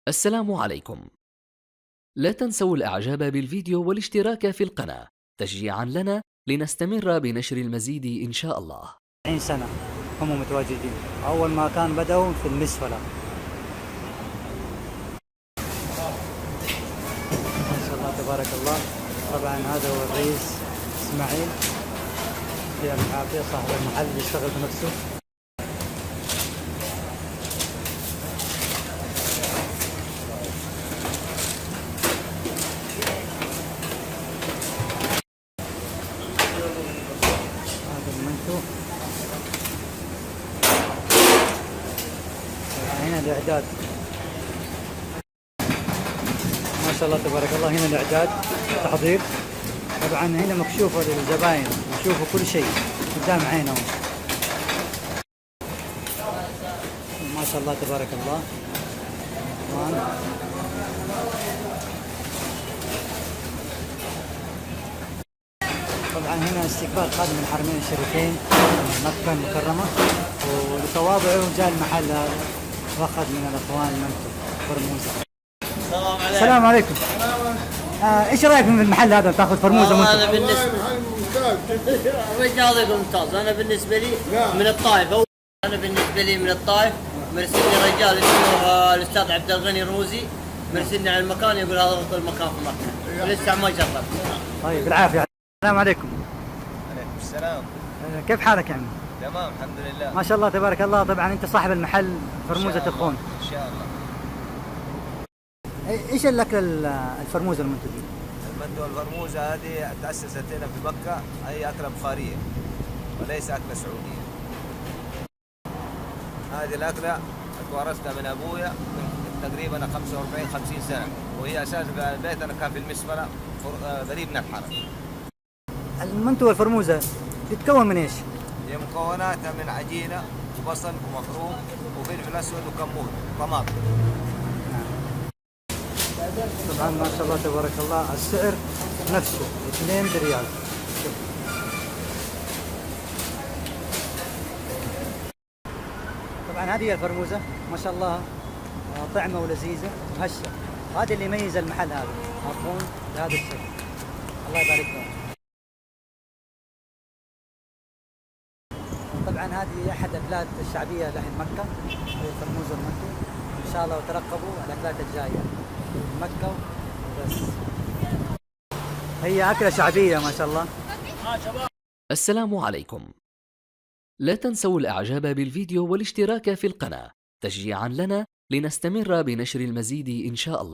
السلام عليكم. لا تنسوا الإعجاب بالفيديو والاشتراك في القناة تشجيعا لنا لنستمر بنشر المزيد إن شاء الله. 40 سنة هم متواجدين. أول ما كان بدأوا في المسفلة، ما شاء الله تبارك الله. طبعا هذا هو الرئيس إسماعيل، يعطيه العافية، صاحب المحل يشتغل بنفسه. هذا المنتو، هنا الإعداد، ما شاء الله تبارك الله. هنا الإعداد تحضير، طبعا هنا مكشوفة للزباين، يشوفوا كل شيء قدام عينهم، ما شاء الله تبارك الله. طبعا هنا استقبال خادم الحرمين الشريفين مكة المكرمة، ولتواضعه جاء المحل هذا واخذ من الاخوان المنتو فرموزة. السلام عليكم. ايش رايك من المحل هذا تاخذ فرموزة منتو؟ انا بالنسبه رجال ممتاز. انا بالنسبه لي من الطائف، انا بالنسبه لي من الطائف. مرسلني رجال اسمه الاستاذ عبد الغني الروزي، مرسلني على المكان، يقول هذا افضل مكان في مكه، ولسه ما جربت. طيب بالعافيه. السلام عليكم. عليكم السلام. كيف حالك يا عمي؟ تمام الحمد لله. ما شاء الله تبارك الله. طبعا انت صاحب المحل فرموزة الخون. ان شاء الله. ايش الاكله الفرموزة المنتو دي؟ المندو الفرموزة هذه تأسست هنا في مكة، هي أكلة بخارية وليس أكلة سعودية. هذه الأكلة توارثتها من أبويا من تقريبا 45-50 سنة، وهي أساس البيت. أنا كان في المسفرة قريب من الحرم. المنتو الفرموزة تتكون من ايش؟ هي مكوناتها من عجينة وبصل ومفروم وفلفل أسود وكمون وطماطم. طبعا ما شاء الله تبارك الله. السعر نفسه 2 بريال. طبعا هذه هي الفرموزة، ما شاء الله، طعمة ولذيذة وهشة. هذا اللي يميز المحل هذا، عفوا بهذا الشكل. الله يبارك لهم. طبعا هذه احد الاكلات الشعبية لحد مكة، هي الفرموزة المنتو. ان شاء الله وترقبوا الاكلات الجاية مكة وبس. هي أكلة شعبية ما شاء الله. السلام عليكم. لا تنسوا الإعجاب بالفيديو والاشتراك في القناة تشجيعا لنا لنستمر بنشر المزيد إن شاء الله.